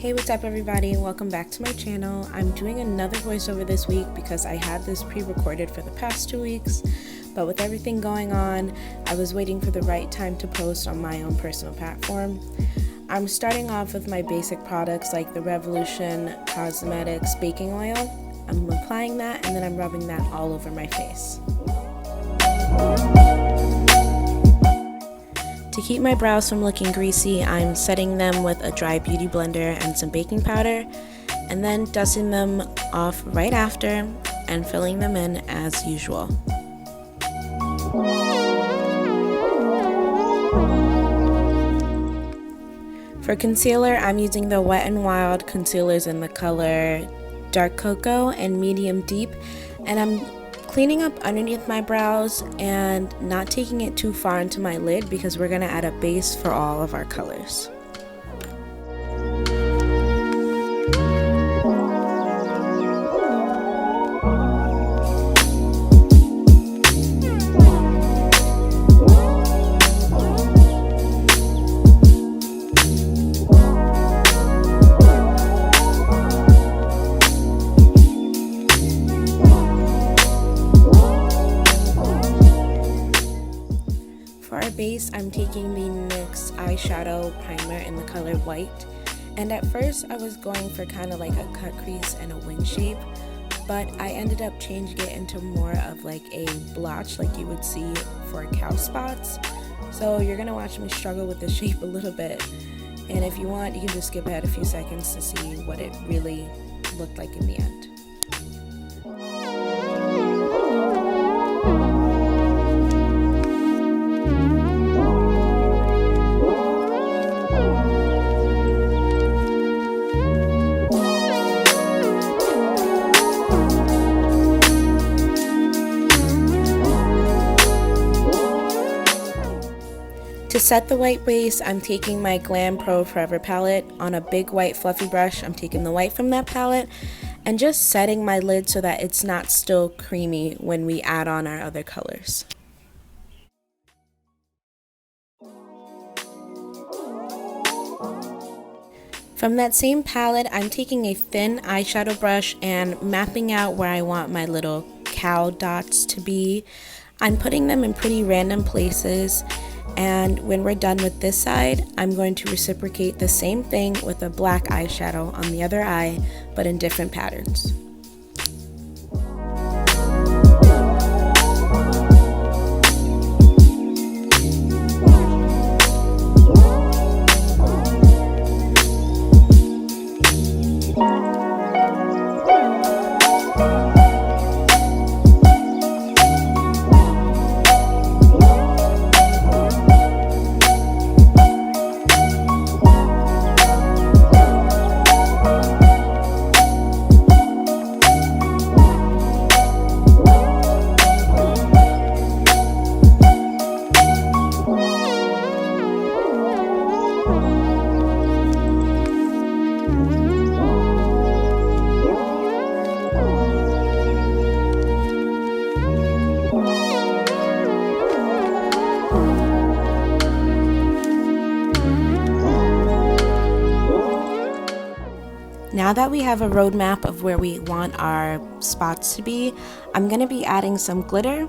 Hey, what's up everybody? Welcome back to my channel. I'm doing another voiceover this week because I had this pre-recorded for the past 2 weeks, but with everything going on, I was waiting for the right time to post on my own personal platform. I'm starting off with my basic products like the Revolution Cosmetics baking oil. I'm applying that and then I'm rubbing that all over my face. To keep my brows from looking greasy, I'm setting them with a dry beauty blender and some baking powder, and then dusting them off right after and filling them in as usual. For concealer, I'm using the Wet n Wild concealers in the color Dark Cocoa and Medium Deep, and I'm cleaning up underneath my brows and not taking it too far into my lid because we're going to add a base for all of our colors. For our base, I'm taking the NYX eyeshadow primer in the color White, and at first I was going for kind of like a cut crease and a wing shape, but I ended up changing it into more of like a blotch like you would see for cow spots. So you're gonna watch me struggle with the shape a little bit, and if you want you can just skip ahead a few seconds to see what it really looked like in the end. To set the white base, I'm taking my Glam Pro Forever palette on a big white fluffy brush. I'm taking the white from that palette and just setting my lid so that it's not still creamy when we add on our other colors. From that same palette, I'm taking a thin eyeshadow brush and mapping out where I want my little cow dots to be. I'm putting them in pretty random places. And when we're done with this side, I'm going to reciprocate the same thing with a black eyeshadow on the other eye, but in different patterns. Now that we have a roadmap of where we want our spots to be, I'm going to be adding some glitter.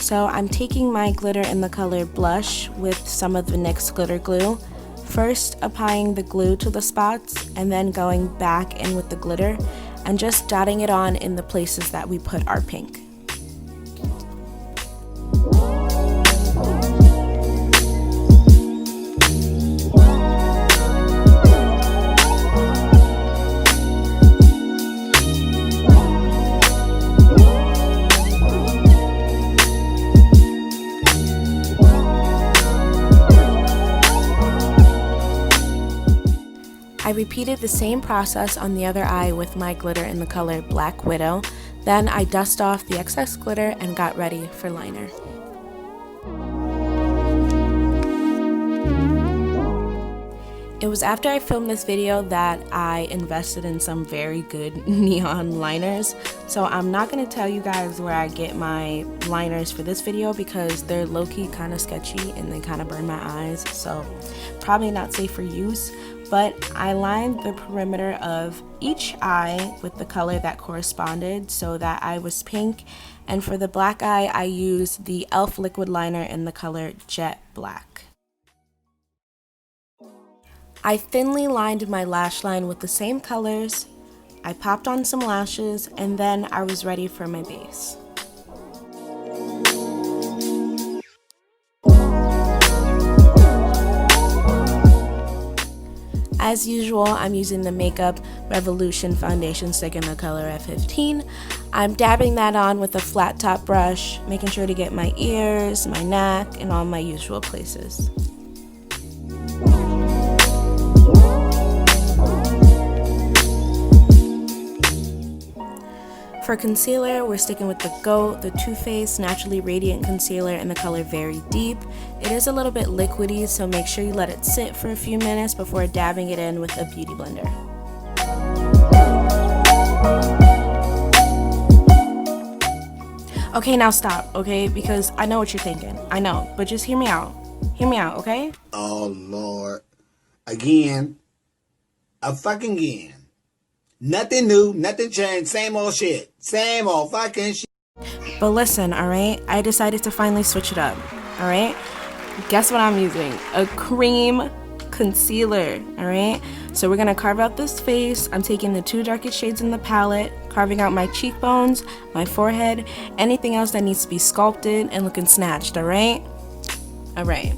So I'm taking my glitter in the color Blush with some of the NYX glitter glue. First applying the glue to the spots and then going back in with the glitter and just dotting it on in the places that we put our pink. I repeated the same process on the other eye with my glitter in the color Black Widow. Then I dust off the excess glitter and got ready for liner. It was after I filmed this video that I invested in some very good neon liners. So I'm not going to tell you guys where I get my liners for this video because they're low-key kind of sketchy and they kind of burn my eyes. So probably not safe for use. but I lined the perimeter of each eye with the color that corresponded, so that eye was pink. And for the black eye, I used the e.l.f. liquid liner in the color Jet Black. I thinly lined my lash line with the same colors, I popped on some lashes, and then I was ready for my base. As usual, I'm using the Makeup Revolution foundation stick in the color F15. I'm dabbing that on with a flat top brush, making sure to get my ears, my neck, and all my usual places. For concealer, we're sticking with the GOAT, the Too Faced Naturally Radiant Concealer in the color Very Deep. It is a little bit liquidy, so make sure you let it sit for a few minutes before dabbing it in with a beauty blender. Okay, now stop, okay? Because I know what you're thinking. I know, but just hear me out. Hear me out, okay? Oh, Lord. Again. Again. Nothing new, nothing changed, same old shit. Same old fucking shit. But listen, alright? I decided to finally switch it up, alright? Guess what I'm using? A cream concealer, alright? So we're gonna carve out this face. I'm taking the two darkest shades in the palette, carving out my cheekbones, my forehead, anything else that needs to be sculpted and looking snatched, alright? Alright.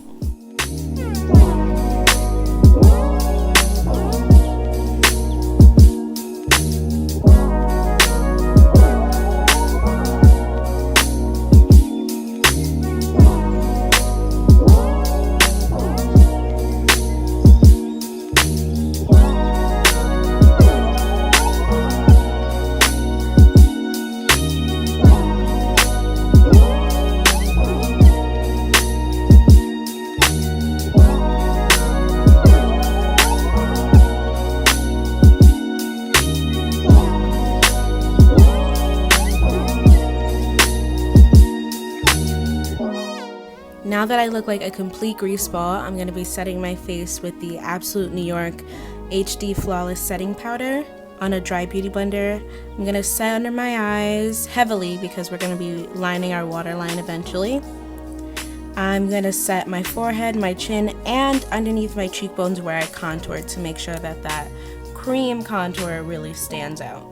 Now that I look like a complete grease ball, I'm going to be setting my face with the Absolute New York HD Flawless Setting Powder on a dry beauty blender. I'm going to set under my eyes heavily because we're going to be lining our waterline eventually. I'm going to set my forehead, my chin, and underneath my cheekbones where I contoured to make sure that that cream contour really stands out.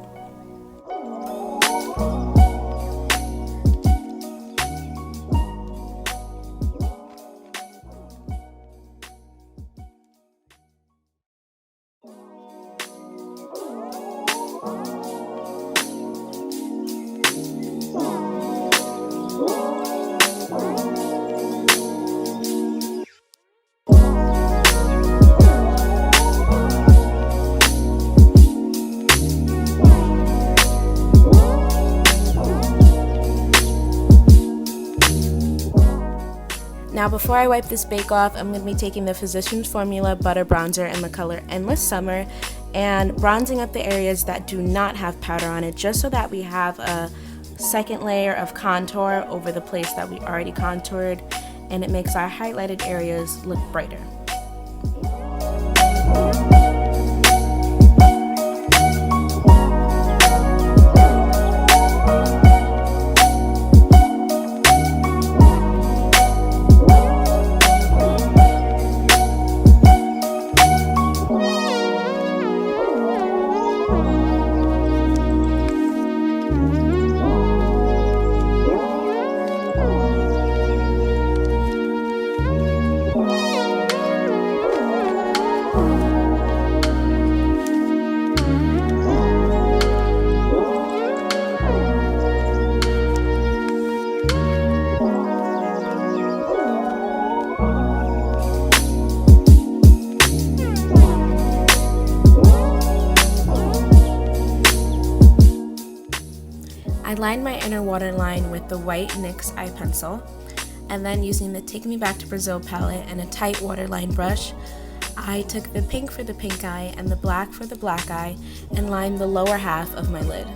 Now before I wipe this bake off, I'm going to be taking the Physicians Formula Butter Bronzer in the color Endless Summer and bronzing up the areas that do not have powder on it, just so that we have a second layer of contour over the place that we already contoured, and it makes our highlighted areas look brighter. I lined my inner waterline with the white NYX eye pencil, and then using the Take Me Back to Brazil palette and a tight waterline brush, I took the pink for the pink eye and the black for the black eye and lined the lower half of my lid.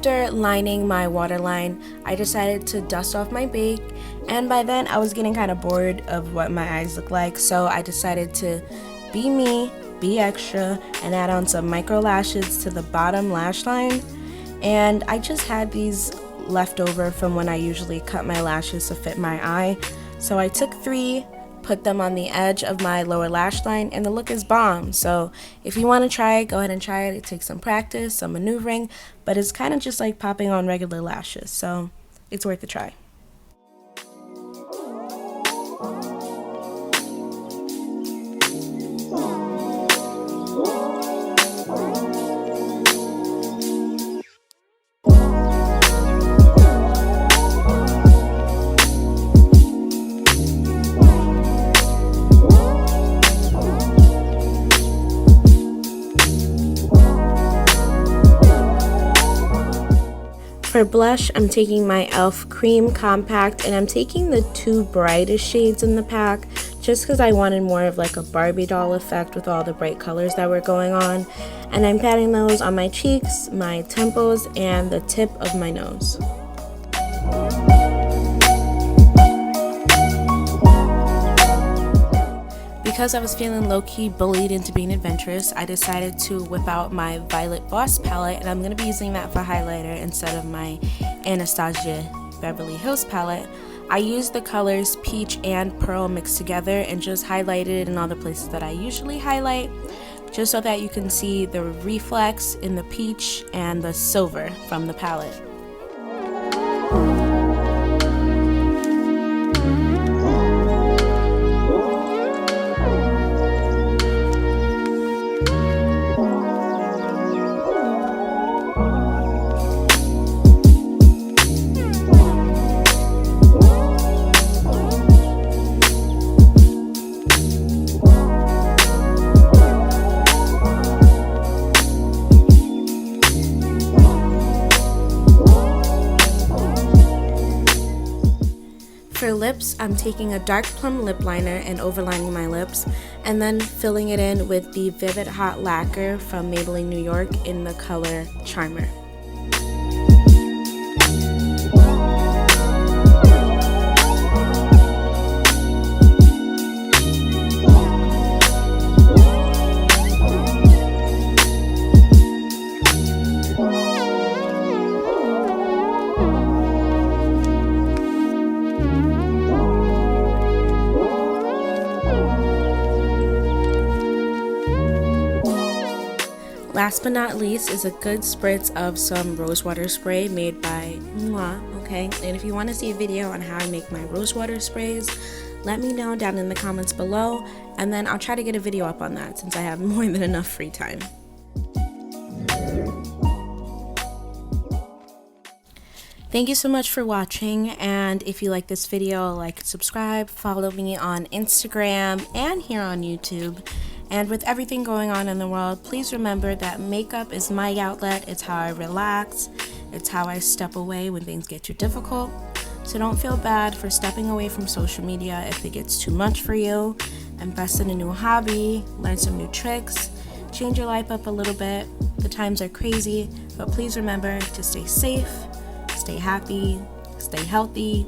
after lining my waterline, I decided to dust off my bake, and by then I was getting kind of bored of what my eyes look like, so I decided to be me, be extra, and add on some micro lashes to the bottom lash line. And I just had these left over from when I usually cut my lashes to fit my eye, so I took 3, put them on the edge of my lower lash line, and the look is bomb. So if you want to try it, go ahead and try it. It takes some practice, some maneuvering, but it's kind of just like popping on regular lashes, so it's worth a try. For blush, I'm taking my e.l.f. Cream Compact, and I'm taking the 2 brightest shades in the pack just because I wanted more of like a Barbie doll effect with all the bright colors that were going on. And I'm patting those on my cheeks, my temples, and the tip of my nose. Because I was feeling low-key bullied into being adventurous, I decided to whip out my Violet Voss palette, and I'm going to be using that for highlighter instead of my Anastasia Beverly Hills palette. I used the colors Peach and Pearl mixed together and just highlighted it in all the places that I usually highlight, just so that you can see the reflex in the peach and the silver from the palette. For lips, I'm taking a dark plum lip liner and overlining my lips, and then filling it in with the Vivid Hot Lacquer from Maybelline New York in the color Charmer. Last but not least is a good spritz of some rosewater spray made by HEYY, okay? And if you want to see a video on how I make my rosewater sprays, let me know down in the comments below, and then I'll try to get a video up on that since I have more than enough free time. Thank you so much for watching, and if you like this video, like and subscribe, follow me on Instagram and here on YouTube. And with everything going on in the world, please remember that makeup is my outlet. It's how I relax. It's how I step away when things get too difficult. So don't feel bad for stepping away from social media if it gets too much for you. Invest in a new hobby, learn some new tricks, change your life up a little bit. The times are crazy, but please remember to stay safe, stay happy, stay healthy,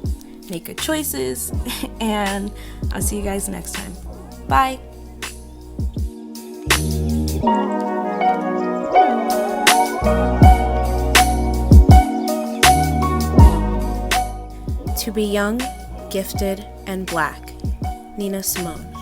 make good choices, and I'll see you guys next time. Bye. To be young, gifted, and black. Nina Simone.